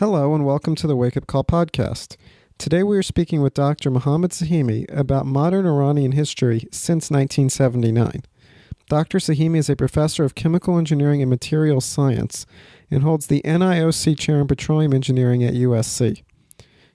Hello and welcome to the Wake Up Call podcast. Today we are speaking with Dr. Mohammad Sahimi about modern Iranian history since 1979. Dr. Sahimi is a professor of chemical engineering and materials science and holds the NIOC chair in petroleum engineering at USC.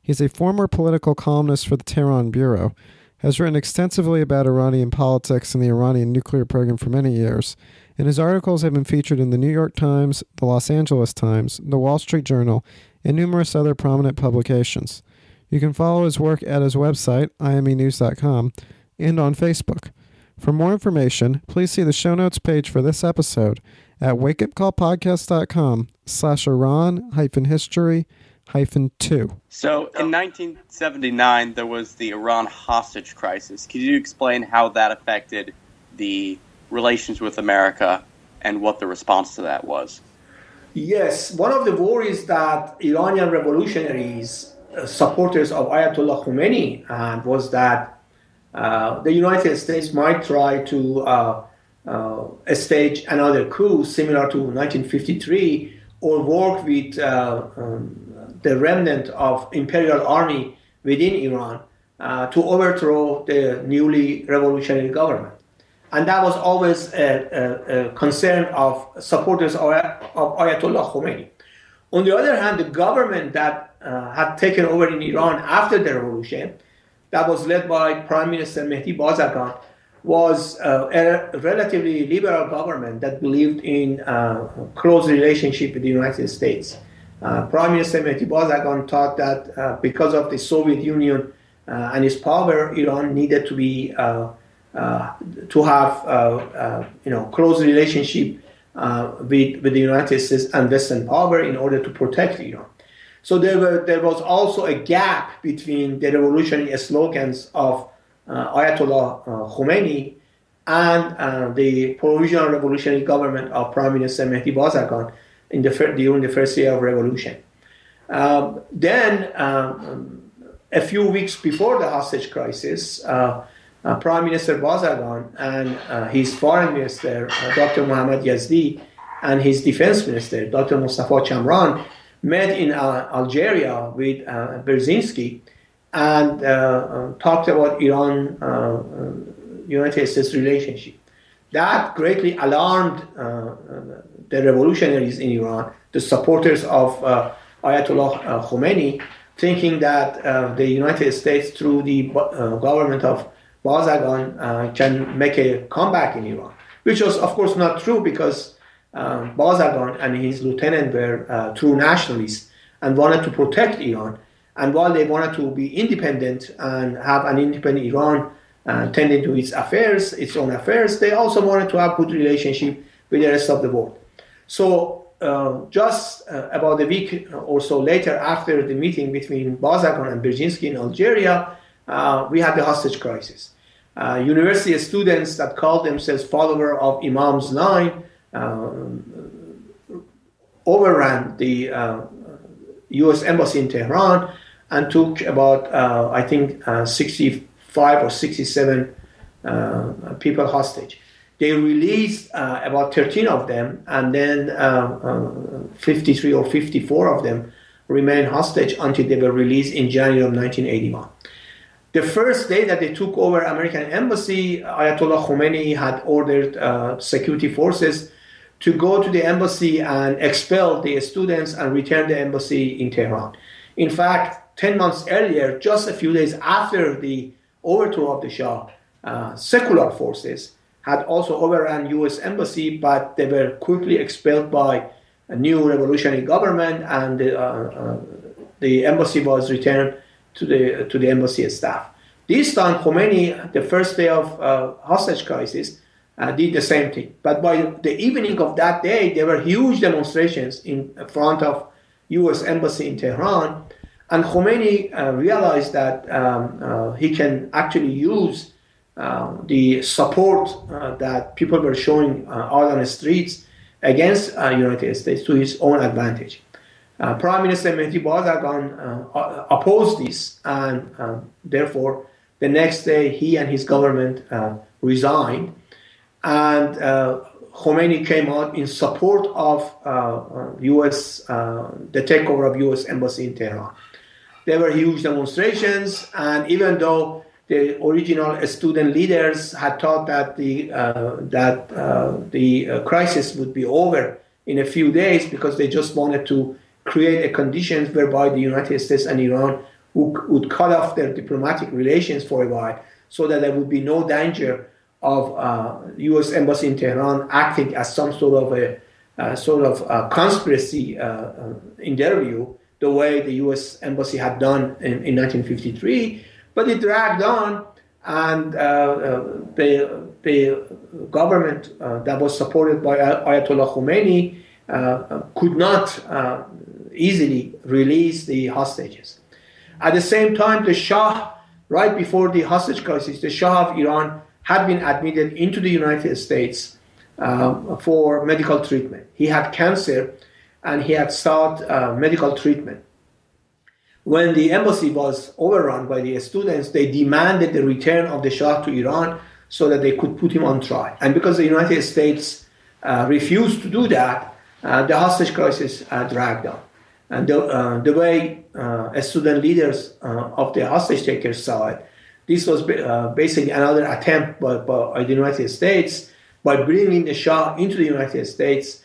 He is a former political columnist for the Tehran Bureau, has written extensively about Iranian politics and the Iranian nuclear program for many years, and his articles have been featured in the New York Times, the Los Angeles Times, the Wall Street Journal, and numerous other prominent publications. You can follow his work at his website, imenews.com, and on Facebook. For more information, please see the show notes page for this episode at wakeupcallpodcast.com/Iran-history-2. So in 1979, there was the Iran hostage crisis. Could you explain how that affected the relations with America and what the response to that was? Yes, one of the worries that Iranian revolutionaries, supporters of Ayatollah Khomeini, had was that the United States might try to stage another coup similar to 1953 or work with the remnant of imperial army within Iran to overthrow the newly revolutionary government. And that was always a concern of supporters of Ayatollah Khomeini. On the other hand, the government that had taken over in Iran after the revolution, that was led by Prime Minister Mehdi Bazagan, was a relatively liberal government that believed in close relationship with the United States. Prime Minister Mehdi Bazagan thought that because of the Soviet Union and its power, Iran needed to be to have close relationship with the United States and Western power in order to protect Iran. So there was also a gap between the revolutionary slogans of Ayatollah Khomeini and the provisional revolutionary government of Prime Minister Mehdi Bazagan during the first year of revolution. Then, a few weeks before the hostage crisis, Prime Minister Bazagan and his foreign minister, Dr. Mohammad Yazdi, and his defense minister, Dr. Mustafa Kamran, met in Algeria with Brzezinski and talked about Iran-United States relationship. That greatly alarmed the revolutionaries in Iran, the supporters of Ayatollah Khomeini, thinking that the United States, through the government of Bazagan, can make a comeback in Iran, which was, of course, not true because Bazagan and his lieutenant were true nationalists and wanted to protect Iran. And while they wanted to be independent and have an independent Iran tending to its own affairs, they also wanted to have good relationship with the rest of the world. So just about a week or so later, after the meeting between Bazagan and Brzezinski in Algeria, we had the hostage crisis. University students that called themselves follower of Imam's line overran the U.S. Embassy in Tehran and took about, 65 or 67 people hostage. They released about 13 of them, and then 53 or 54 of them remained hostage until they were released in January of 1981. The first day that they took over American embassy, Ayatollah Khomeini had ordered security forces to go to the embassy and expel the students and return the embassy in Tehran. In fact, 10 months earlier, just a few days after the overthrow of the Shah, secular forces had also overrun U.S. embassy, but they were quickly expelled by a new revolutionary government, and the embassy was returned to the embassy staff. This time, Khomeini, the first day of hostage crisis, did the same thing. But by the evening of that day, there were huge demonstrations in front of U.S. embassy in Tehran, and Khomeini realized that he can actually use the support that people were showing out on the streets against United States to his own advantage. Prime Minister Mehdi Bazagan opposed this, and therefore the next day he and his government resigned. And Khomeini came out in support of U.S. The takeover of U.S. embassy in Tehran. There were huge demonstrations, and even though the original student leaders had thought that the crisis would be over in a few days because they just wanted to create a conditions whereby the United States and Iran would cut off their diplomatic relations for a while, so that there would be no danger of U.S. embassy in Tehran acting as some sort of a conspiracy in their view, the way the U.S. embassy had done in 1953. But it dragged on, and the government that was supported by Ayatollah Khomeini could not easily release the hostages. At the same time, the Shah, right before the hostage crisis, the Shah of Iran had been admitted into the United States for medical treatment. He had cancer, and he had sought medical treatment. When the embassy was overrun by the students, they demanded the return of the Shah to Iran so that they could put him on trial. And because the United States refused to do that, the hostage crisis dragged on. And the way student leaders of the hostage takers saw it, this was basically another attempt by the United States, by bringing the Shah into the United States.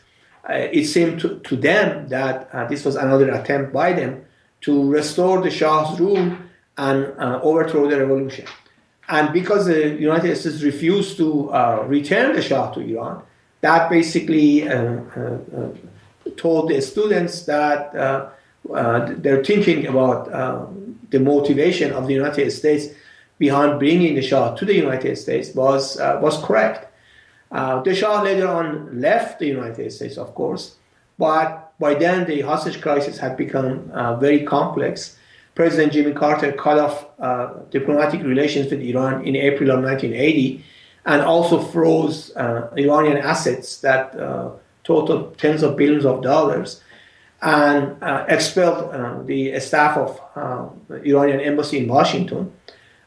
It seemed to them that this was another attempt by them to restore the Shah's rule and overthrow the revolution. And because the United States refused to return the Shah to Iran, that basically told the students that they're thinking about the motivation of the United States behind bringing the Shah to the United States was correct. The Shah later on left the United States, of course, but by then the hostage crisis had become very complex. President Jimmy Carter cut off diplomatic relations with Iran in April of 1980, and also froze Iranian assets that totaled tens of billions of dollars, and expelled the staff of the Iranian embassy in Washington.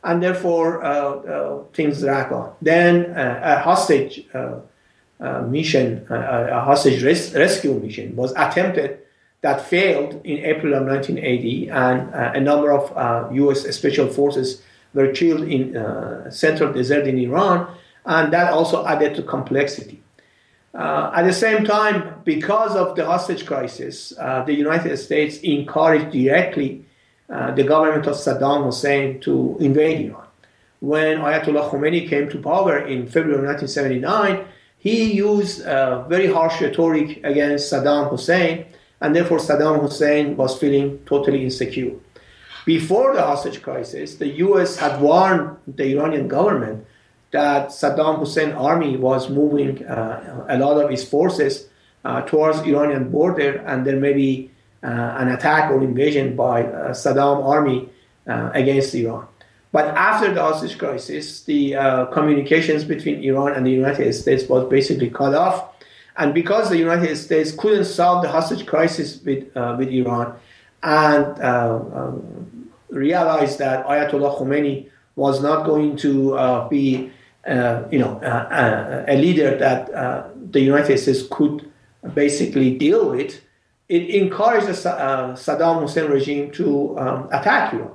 And therefore, things drag on. Then a hostage mission, a hostage rescue mission was attempted that failed in April of 1980, and a number of U.S. special forces were killed in central desert in Iran, and that also added to complexity. At the same time, because of the hostage crisis, the United States encouraged directly the government of Saddam Hussein to invade Iran. When Ayatollah Khomeini came to power in February 1979, he used very harsh rhetoric against Saddam Hussein, and therefore Saddam Hussein was feeling totally insecure. Before the hostage crisis, the US had warned the Iranian government that Saddam Hussein army was moving a lot of its forces towards Iranian border, and there may be an attack or invasion by Saddam army against Iran. But after the hostage crisis, the communications between Iran and the United States was basically cut off. And because the United States couldn't solve the hostage crisis with Iran, and realized that Ayatollah Khomeini was not going to be a leader that the United States could basically deal with, it encouraged the Saddam Hussein regime to attack Iran.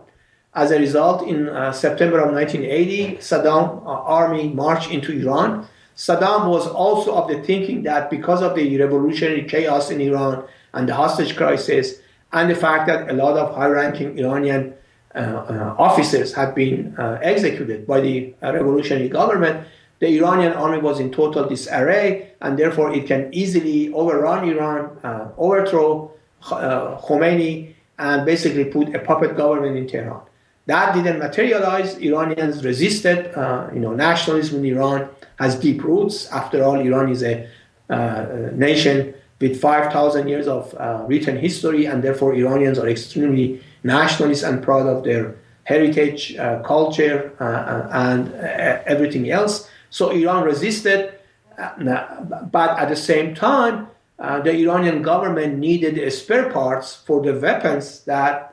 As a result, in September of 1980, Saddam army marched into Iran. Saddam was also of the thinking that because of the revolutionary chaos in Iran and the hostage crisis, and the fact that a lot of high-ranking Iranian officers had been executed by the revolutionary government, the Iranian army was in total disarray, and therefore it can easily overrun Iran, overthrow Khomeini, and basically put a puppet government in Tehran. That didn't materialize. Iranians resisted. Nationalism in Iran has deep roots. After all, Iran is a nation with 5,000 years of written history, and therefore Iranians are extremely nationalist and proud of their heritage, culture, and everything else. So Iran resisted, but at the same time, the Iranian government needed spare parts for the weapons that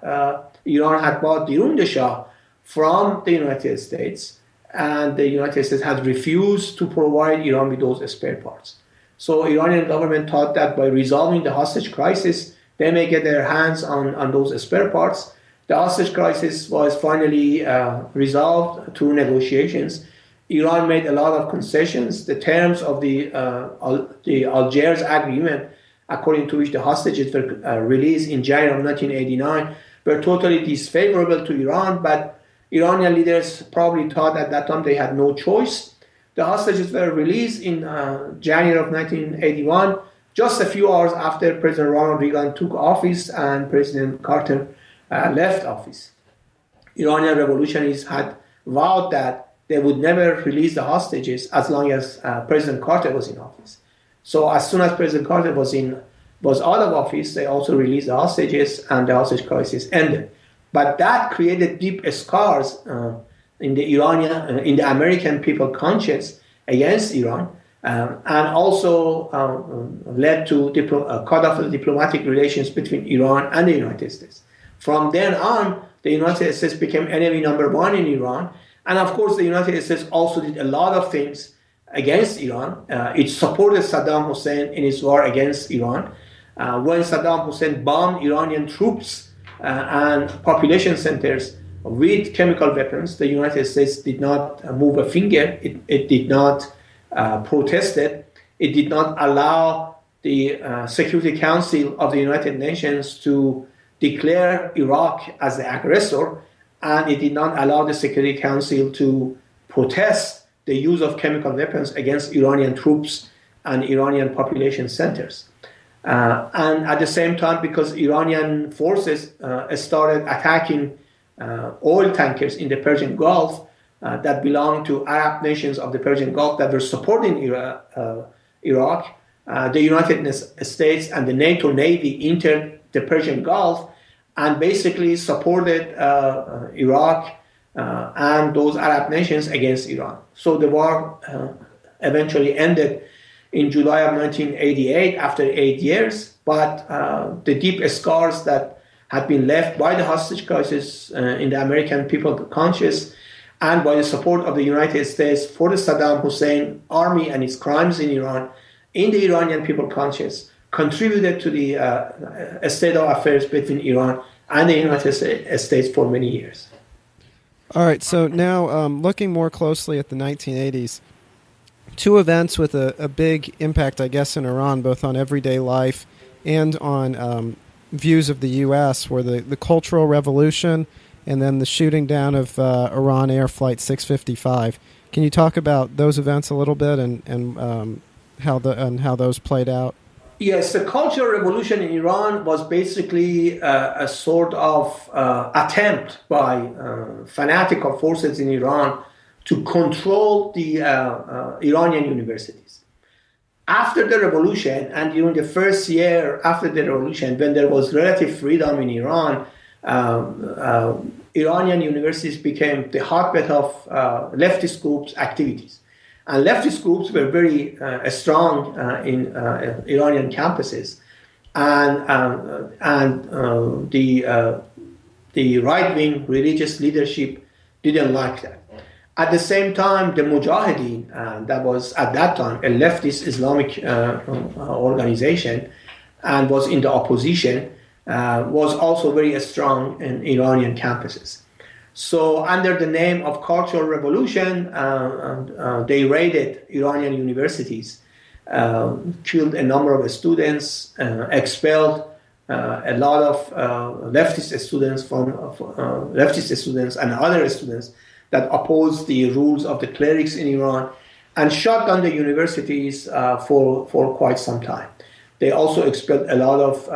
Iran had bought during the Shah from the United States, and the United States had refused to provide Iran with those spare parts. So Iranian government thought that by resolving the hostage crisis, they may get their hands on those spare parts. The hostage crisis was finally resolved through negotiations. Iran made a lot of concessions. The terms of the Algiers agreement, according to which the hostages were released in January of 1989, were totally disfavorable to Iran, but Iranian leaders probably thought at that time they had no choice. The hostages were released in January of 1981, just a few hours after President Ronald Reagan took office and President Carter left office. Iranian revolutionaries had vowed that they would never release the hostages as long as President Carter was in office. So as soon as President Carter was out of office, they also released the hostages, and the hostage crisis ended. But that created deep scars in the American people conscience against Iran, and also led to cut off the diplomatic relations between Iran and the United States. From then on, the United States became enemy number one in Iran, and of course, the United States also did a lot of things against Iran. It supported Saddam Hussein in his war against Iran. When Saddam Hussein bombed Iranian troops and population centers with chemical weapons, the United States did not move a finger. It did not protest it. It did not allow the Security Council of the United Nations to declare Iraq as the aggressor, and it did not allow the Security Council to protest the use of chemical weapons against Iranian troops and Iranian population centers. And at the same time, because Iranian forces started attacking oil tankers in the Persian Gulf that belonged to Arab nations of the Persian Gulf that were supporting Iraq, the United States and the NATO Navy entered the Persian Gulf and basically supported Iraq and those Arab nations against Iran. So the war eventually ended in July of 1988 after 8 years, but the deep scars that had been left by the hostage crisis in the American people conscious and by the support of the United States for the Saddam Hussein army and its crimes in Iran, in the Iranian people conscious, contributed to the state of affairs between Iran and the United States for many years. All right, so now looking more closely at the 1980s, two events with a big impact, I guess, in Iran, both on everyday life and on views of the U.S., were the Cultural Revolution and then the shooting down of Iran Air Flight 655. Can you talk about those events a little bit and how those played out? Yes, the Cultural Revolution in Iran was basically a sort of attempt by fanatical forces in Iran to control the Iranian universities. After the revolution, and during the first year after the revolution, when there was relative freedom in Iran, Iranian universities became the hotbed of leftist groups' activities. And leftist groups were very strong in Iranian campuses. And the right-wing religious leadership didn't like that. At the same time, the Mujahideen, that was at that time a leftist Islamic organization and was in the opposition, was also very strong in Iranian campuses. So under the name of Cultural Revolution, they raided Iranian universities, killed a number of students, expelled a lot of leftist students and other students that opposed the rules of the clerics in Iran, and shut down the universities for quite some time. They also expelled a lot of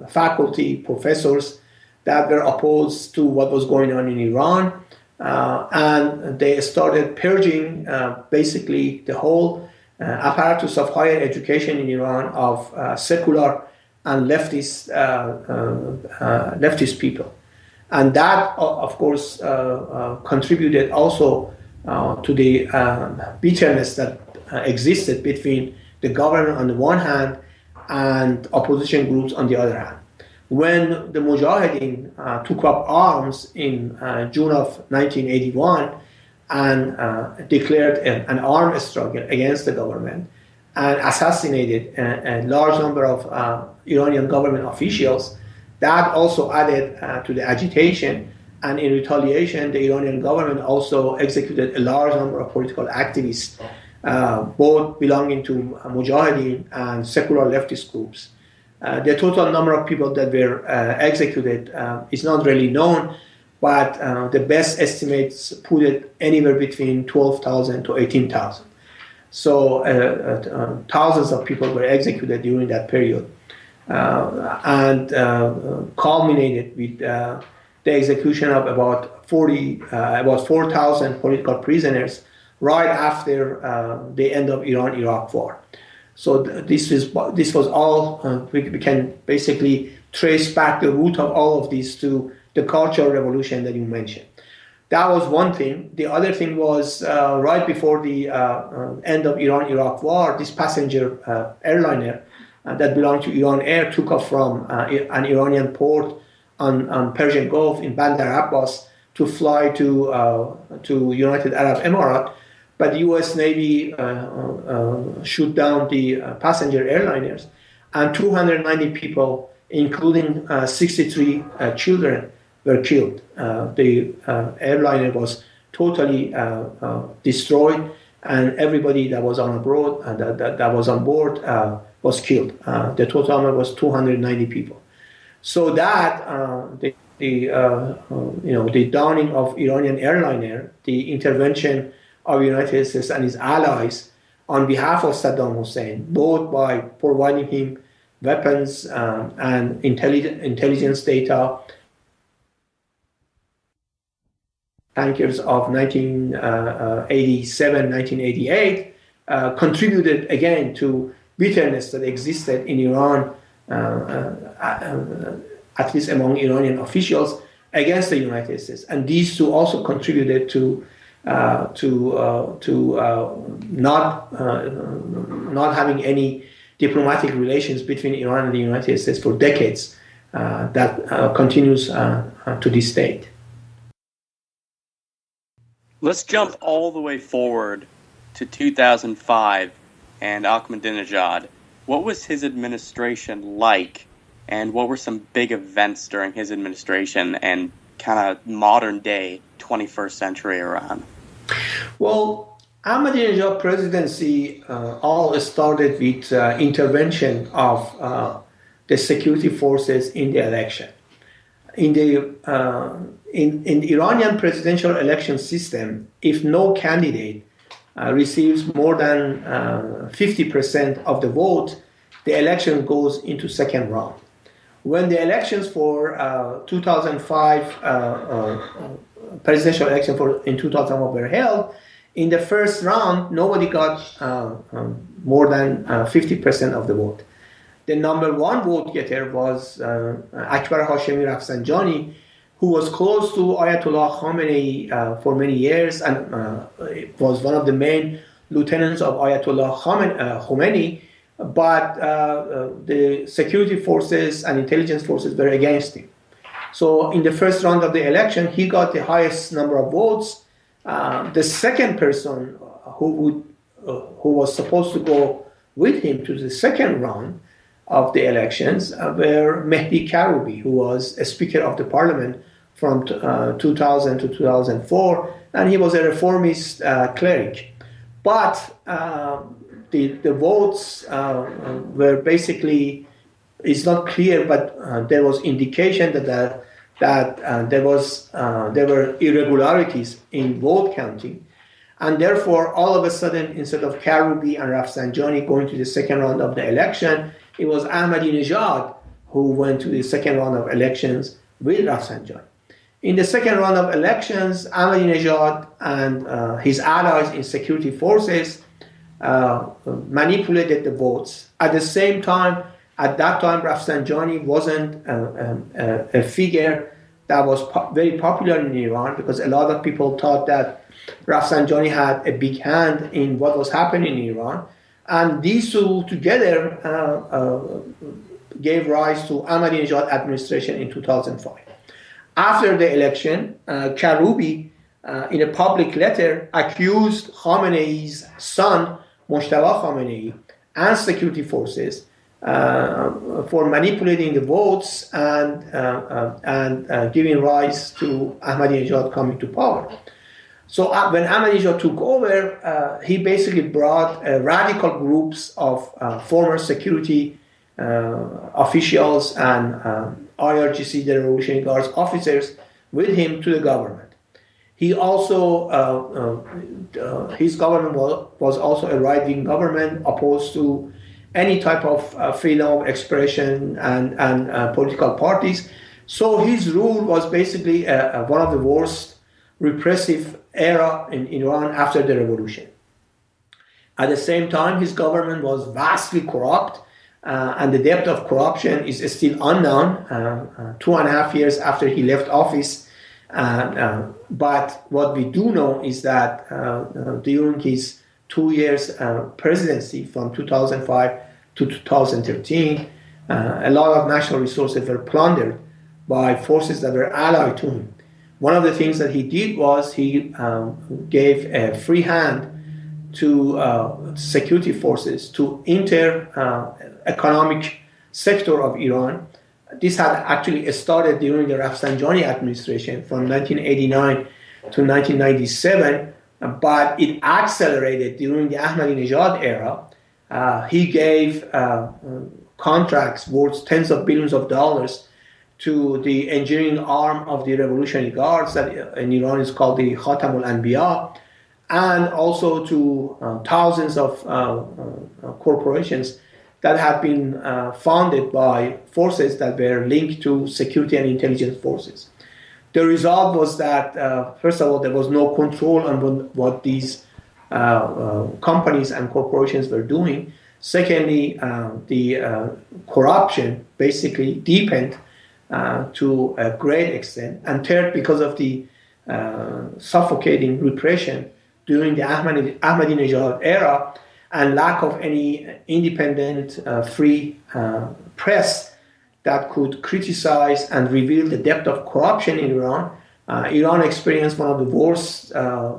faculty, professors that were opposed to what was going on in Iran, and they started purging basically the whole apparatus of higher education in Iran of secular and leftist people. And that, of course, contributed also to the bitterness that existed between the government on the one hand and opposition groups on the other hand. When the Mujahideen took up arms in June of 1981 and declared an armed struggle against the government, and assassinated a large number of Iranian government officials. That also added to the agitation. And in retaliation, the Iranian government also executed a large number of political activists, both belonging to Mujahideen and secular leftist groups. The total number of people that were executed is not really known, but the best estimates put it anywhere between 12,000 to 18,000. So thousands of people were executed during that period, and culminated with the execution of about 4,000 political prisoners right after the end of Iran-Iraq war. So this was all, we can basically trace back the root of all of this to the cultural revolution that you mentioned. That was one thing. The other thing was right before the end of Iran-Iraq war, this passenger airliner that belonged to Iran Air took off from an Iranian port on Persian Gulf in Bandar Abbas to fly to United Arab Emirates. But the U.S. Navy shot down the passenger airliners, and 290 people, including 63 children, were killed. The airliner was totally destroyed, and everybody that was on board was killed. The total number was 290 people. So that the downing of Iranian airliner, the intervention of the United States and its allies on behalf of Saddam Hussein, both by providing him weapons and intelligence data, tankers of 1987, 1988, contributed again to bitterness that existed in Iran, at least among Iranian officials, against the United States. And these two also contributed to not having any diplomatic relations between Iran and the United States for decades. That continues to this date. Let's jump all the way forward to 2005 and Ahmadinejad. What was his administration like, and what were some big events during his administration and kind of modern day 21st century Iran? Well, Ahmadinejad presidency all started with intervention of the security forces in the election. In the Iranian presidential election system, if no candidate receives more than 50% of the vote, the election goes into second round. When the elections for 2005 presidential election in 2001 were held, in the first round, nobody got more than 50% of the vote. The number one vote getter was Akbar Hashemi Rafsanjani, who was close to Ayatollah Khamenei for many years and was one of the main lieutenants of Ayatollah Khomeini, but the security forces and intelligence forces were against him. So in the first round of the election, he got the highest number of votes. The second person who was supposed to go with him to the second round of the elections were Mehdi Karoubi, who was a Speaker of the Parliament from 2000 to 2004, and he was a reformist cleric. But the votes were basically, it's not clear, but there was indication that there were irregularities in vote counting, and therefore all of a sudden, instead of Karoubi and Rafsanjani going to the second round of the election, it was Ahmadinejad who went to the second round of elections with Rafsanjani. In the second round of elections, Ahmadinejad and his allies in security forces manipulated the votes. At that time, Rafsanjani wasn't a figure that was very popular in Iran, because a lot of people thought that Rafsanjani had a big hand in what was happening in Iran. And these two together gave rise to Ahmadinejad administration in 2005. After the election, Karoubi, in a public letter, accused Khamenei's son, Mojtaba Khamenei, and security forces for manipulating the votes and giving rise to Ahmadinejad coming to power. So when Ahmadinejad took over, he basically brought radical groups of former security officials and IRGC, the Revolutionary Guards officers, with him to the government. He also, his government was also a right-wing government opposed to any type of freedom of expression and political parties. So his rule was basically one of the worst repressive era in Iran after the revolution. At the same time, his government was vastly corrupt, and the depth of corruption is still unknown 2.5 years after he left office. But what we do know is that during his 2 years presidency from 2005 to 2013, a lot of national resources were plundered by forces that were allied to him. One of the things that he did was he gave a free hand to security forces to enter economic sector of Iran. This had actually started during the Rafsanjani administration from 1989 to 1997, but it accelerated during the Ahmadinejad era. He gave contracts worth tens of billions of dollars to the engineering arm of the Revolutionary Guards that in Iran is called the Khatamul Anbiya, and also to thousands of corporations that have been founded by forces that were linked to security and intelligence forces. The result was that, first of all, there was no control on what these companies and corporations were doing. Secondly, the corruption basically deepened to a great extent. And third, because of the suffocating repression during the Ahmadinejad era and lack of any independent, free press that could criticize and reveal the depth of corruption in Iran, Iran experienced one of the worst,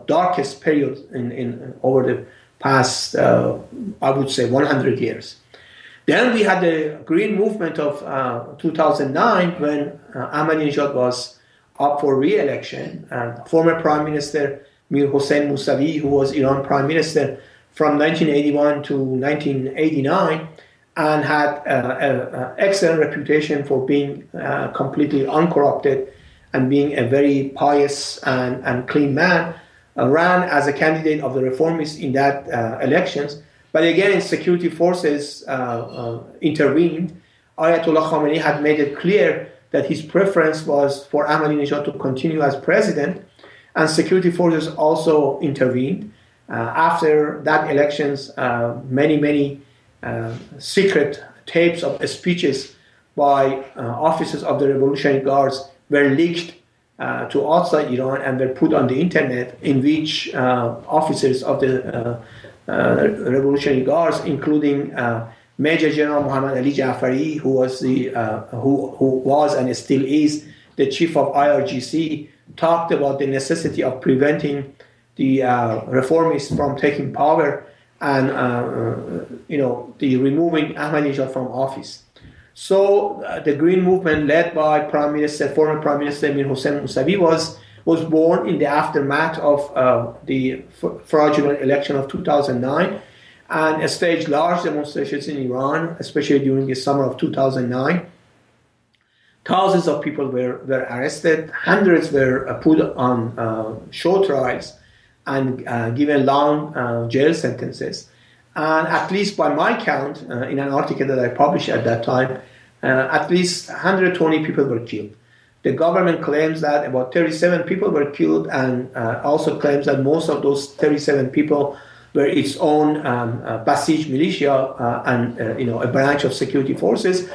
darkest periods in over the past, I would say, 100 years. Then we had the Green Movement of 2009 when Ahmadinejad was up for re-election, and former Prime Minister Mir Hossein Mousavi, who was Iran Prime Minister from 1981 to 1989, and had an excellent reputation for being completely uncorrupted and being a very pious and clean man, ran as a candidate of the reformists in that elections. But again, security forces intervened. Ayatollah Khamenei had made it clear that his preference was for Ahmadinejad to continue as president, and security forces also intervened. After that elections, many secret tapes of speeches by officers of the Revolutionary Guards were leaked to outside Iran and were put on the internet, in which officers of the Revolutionary Guards, including Major General Muhammad Ali Jafari, who was and still is the chief of IRGC, talked about the necessity of preventing the reformists from taking power and the removing Ahmadinejad from office. So the Green Movement, led by former Prime Minister Mir Hossein Mousavi, was born in the aftermath of the fraudulent election of 2009, and staged large demonstrations in Iran, especially during the summer of 2009. Thousands of people were arrested, hundreds were put on show trials and given long jail sentences. And at least by my count, in an article that I published at that time, at least 120 people were killed. The government claims that about 37 people were killed, and also claims that most of those 37 people were its own Basij militia and a branch of security forces.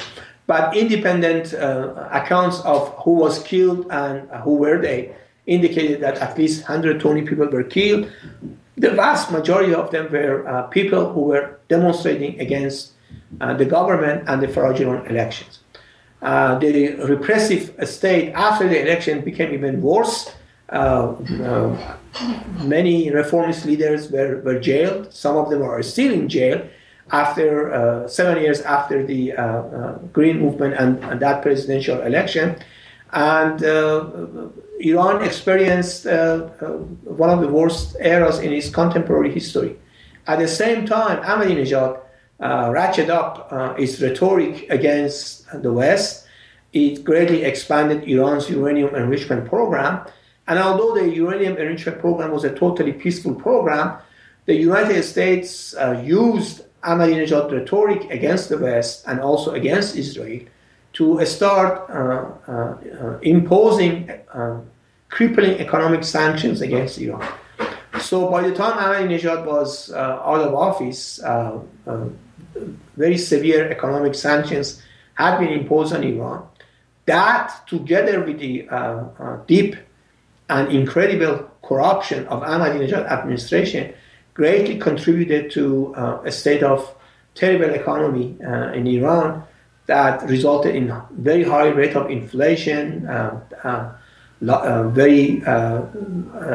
But independent accounts of who was killed and who were they indicated that at least 120 people were killed. The vast majority of them were people who were demonstrating against the government and the fraudulent elections. The repressive state after the election became even worse. Many reformist leaders were jailed. Some of them are still in jail. after 7 years after the Green Movement and that presidential election. And Iran experienced one of the worst eras in its contemporary history. At the same time, Ahmadinejad ratcheted up its rhetoric against the West. It greatly expanded Iran's uranium enrichment program. And although the uranium enrichment program was a totally peaceful program, the United States used Ahmadinejad rhetoric against the West and also against Israel to start imposing crippling economic sanctions against Iran. So by the time Ahmadinejad was out of office, very severe economic sanctions had been imposed on Iran. That, together with the deep and incredible corruption of Ahmadinejad administration, greatly contributed to a state of terrible economy in Iran that resulted in very high rate of inflation, very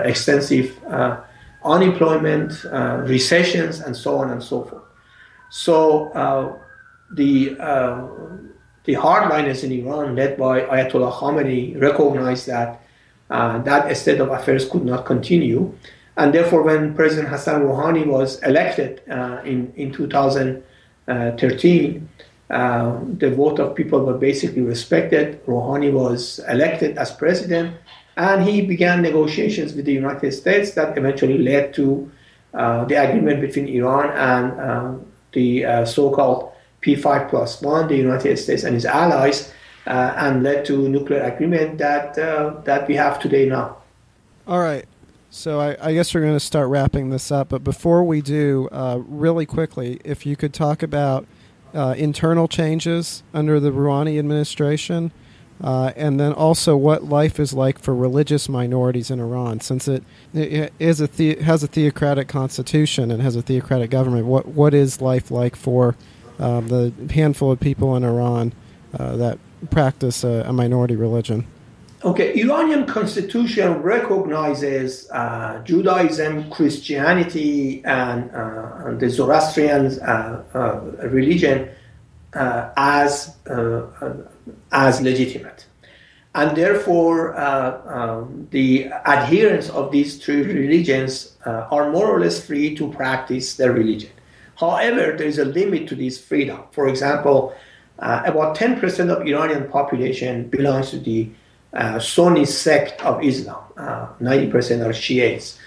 extensive unemployment, recessions, and so on and so forth. So the hardliners in Iran, led by Ayatollah Khamenei, recognized that that state of affairs could not continue. And therefore, when President Hassan Rouhani was elected in 2013, the vote of people were basically respected. Rouhani was elected as president, and he began negotiations with the United States that eventually led to the agreement between Iran and the so-called P5+1, the United States and its allies, and led to a nuclear agreement that we have today now. All right. So I guess we're going to start wrapping this up. But before we do, really quickly, if you could talk about internal changes under the Rouhani administration, and then also what life is like for religious minorities in Iran, since it has a theocratic constitution and has a theocratic government. What is life like for the handful of people in Iran that practice a minority religion? Okay, Iranian constitution recognizes Judaism, Christianity, and the Zoroastrian religion as legitimate, and therefore the adherents of these three religions are more or less free to practice their religion. However, there is a limit to this freedom. For example, about 10% of Iranian population belongs to the Sunni sect of Islam. 90% are Shiites.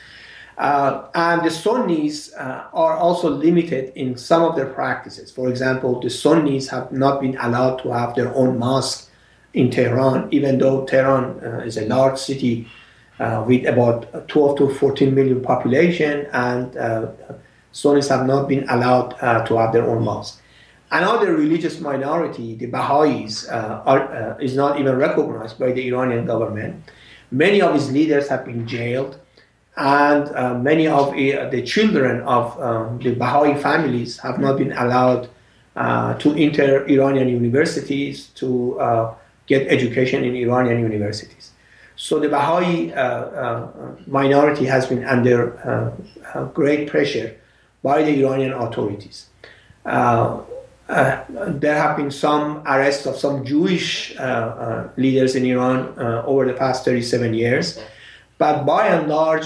And the Sunnis are also limited in some of their practices. For example, the Sunnis have not been allowed to have their own mosque in Tehran, even though Tehran is a large city with about 12 to 14 million population, and Sunnis have not been allowed to have their own mosque. Another religious minority, the Baha'is, is not even recognized by the Iranian government. Many of its leaders have been jailed, and many of the children of the Baha'i families have not been allowed to enter Iranian universities, to get education in Iranian universities. So the Baha'i minority has been under great pressure by the Iranian authorities. There have been some arrests of some Jewish leaders in Iran over the past 37 years. But by and large,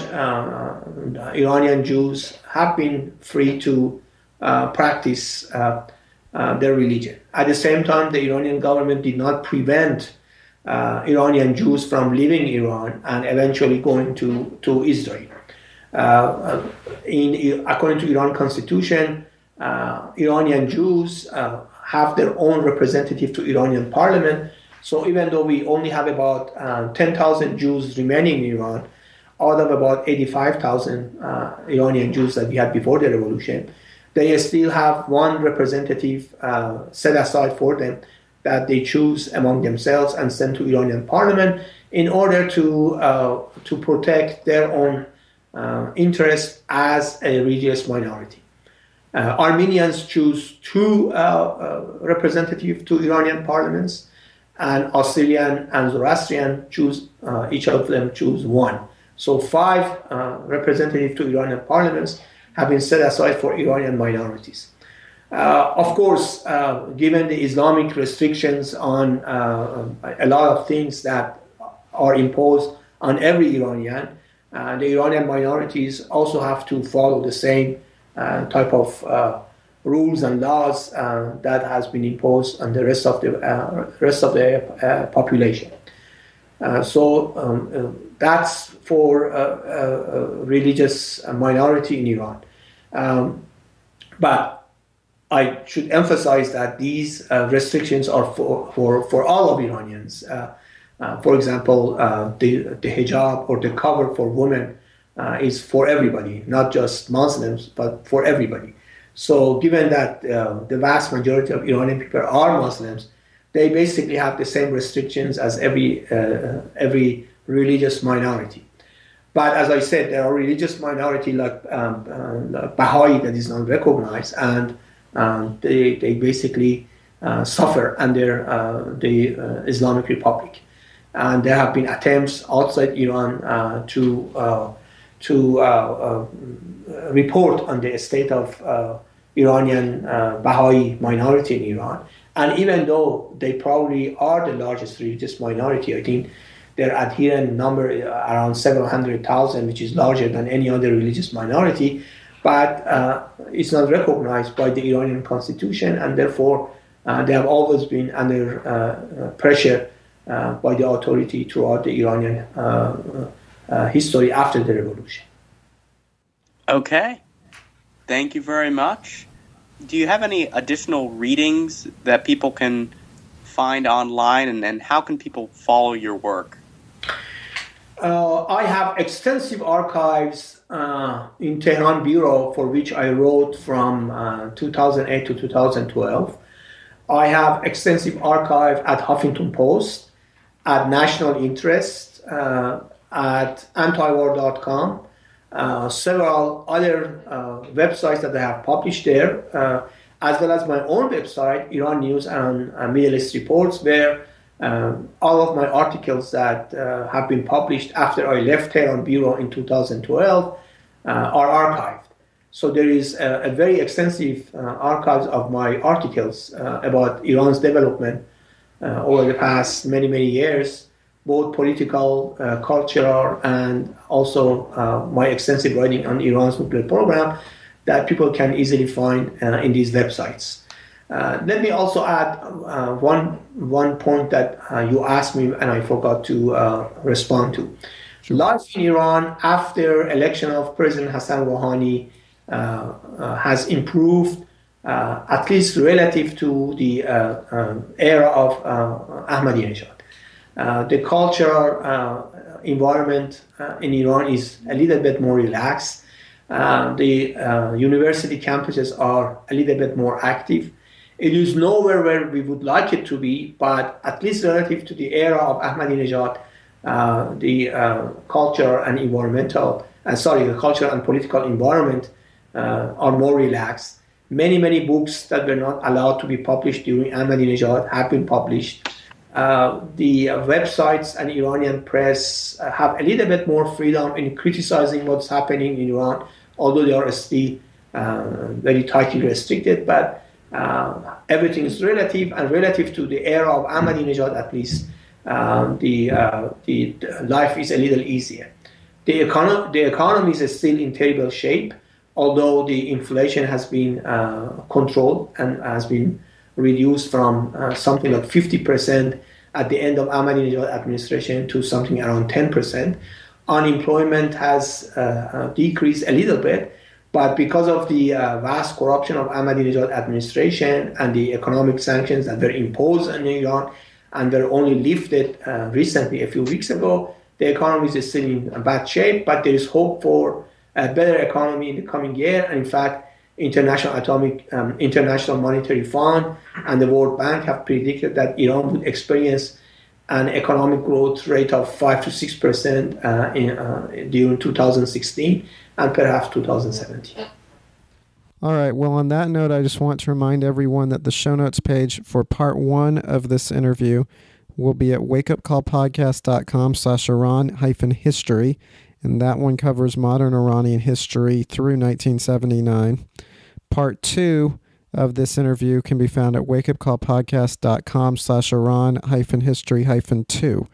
Iranian Jews have been free to practice their religion. At the same time, the Iranian government did not prevent Iranian Jews from leaving Iran and eventually going to Israel. According to Iran constitution, Iranian Jews have their own representative to Iranian parliament. So even though we only have about 10,000 Jews remaining in Iran, out of about 85,000 Iranian Jews that we had before the revolution, they still have one representative set aside for them that they choose among themselves and send to Iranian parliament in order to protect their own interests as a religious minority. Armenians choose two representatives to Iranian parliaments, and Assyrian and Zoroastrian choose, each of them choose one. So 5 representatives to Iranian parliaments have been set aside for Iranian minorities. Of course, given the Islamic restrictions on a lot of things that are imposed on every Iranian, the Iranian minorities also have to follow the same type of rules and laws that has been imposed on the rest of the population. That's for a religious minority in Iran. But I should emphasize that these restrictions are for all of Iranians. For example, the hijab or the cover for women is for everybody, not just Muslims, but for everybody. So given that the vast majority of Iranian people are Muslims, they basically have the same restrictions as every religious minority. But as I said, there are religious minority like Baha'i that is not recognized, and they basically suffer under the Islamic Republic. And there have been attempts outside Iran to report on the state of Iranian Baha'i minority in Iran. And even though they probably are the largest religious minority, I think their adherent number around 700,000, which is larger than any other religious minority, but it's not recognized by the Iranian constitution, and therefore they have always been under pressure by the authority throughout the Iranian history after the revolution. Okay. Thank you very much. Do you have any additional readings that people can find online, and how can people follow your work? I have extensive archives in Tehran Bureau, for which I wrote from 2008 to 2012. I have extensive archive at Huffington Post, at National Interest, at antiwar.com, several other websites that I have published there, as well as my own website, Iran News and Middle East Reports, where all of my articles that have been published after I left Tehran Bureau in 2012 are archived. So there is a very extensive archives of my articles about Iran's development over the past many, many years, both political, cultural, and also my extensive writing on Iran's nuclear program that people can easily find in these websites. Let me also add one point that you asked me and I forgot to respond to. Sure. Life in Iran after election of President Hassan Rouhani has improved, at least relative to the era of Ahmadinejad. The cultural environment in Iran is a little bit more relaxed. The university campuses are a little bit more active. It is nowhere where we would like it to be, but at least relative to the era of Ahmadinejad, the culture and political environment are more relaxed. Many books that were not allowed to be published during Ahmadinejad have been published. The websites and Iranian press have a little bit more freedom in criticizing what's happening in Iran, although they are still very tightly restricted. But everything is relative, and relative to the era of Ahmadinejad, at least, the life is a little easier. The economy is still in terrible shape, although the inflation has been controlled and has been reduced from something like 50% at the end of Ahmadinejad administration to something around 10%. Unemployment has decreased a little bit, but because of the vast corruption of Ahmadinejad administration and the economic sanctions that were imposed on Iran and were only lifted recently, a few weeks ago, the economy is still in bad shape, but there is hope for a better economy in the coming year. And in fact, International Monetary Fund and the World Bank have predicted that Iran would experience an economic growth rate of 5 to 6% during 2016 and perhaps 2017. All right. Well, on that note, I just want to remind everyone that the show notes page for part 1 of this interview will be at wakeupcallpodcast.com/Iran-history. And that one covers modern Iranian history through 1979. Part 2 of this interview can be found at wakeupcallpodcast.com/Iran-history-2.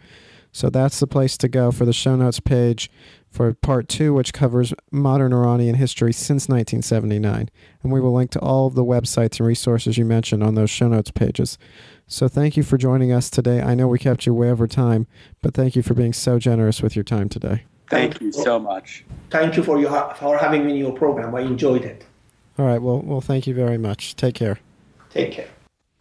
So that's the place to go for the show notes page for part 2, which covers modern Iranian history since 1979. And we will link to all of the websites and resources you mentioned on those show notes pages. So thank you for joining us today. I know we kept you way over time, but thank you for being so generous with your time today. Thank you so much. Thank you for having me in your program. I enjoyed it. All right. Well, thank you very much. Take care. Take care.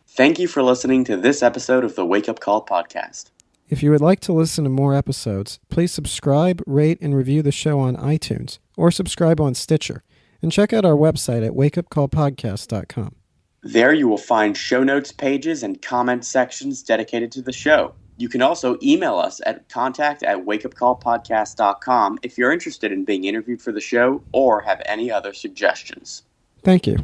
Thank you for listening to this episode of the Wake Up Call podcast. If you would like to listen to more episodes, please subscribe, rate, and review the show on iTunes or subscribe on Stitcher. And check out our website at wakeupcallpodcast.com. There you will find show notes pages and comment sections dedicated to the show. You can also email us at contact@wakeupcallpodcast.com if you're interested in being interviewed for the show or have any other suggestions. Thank you.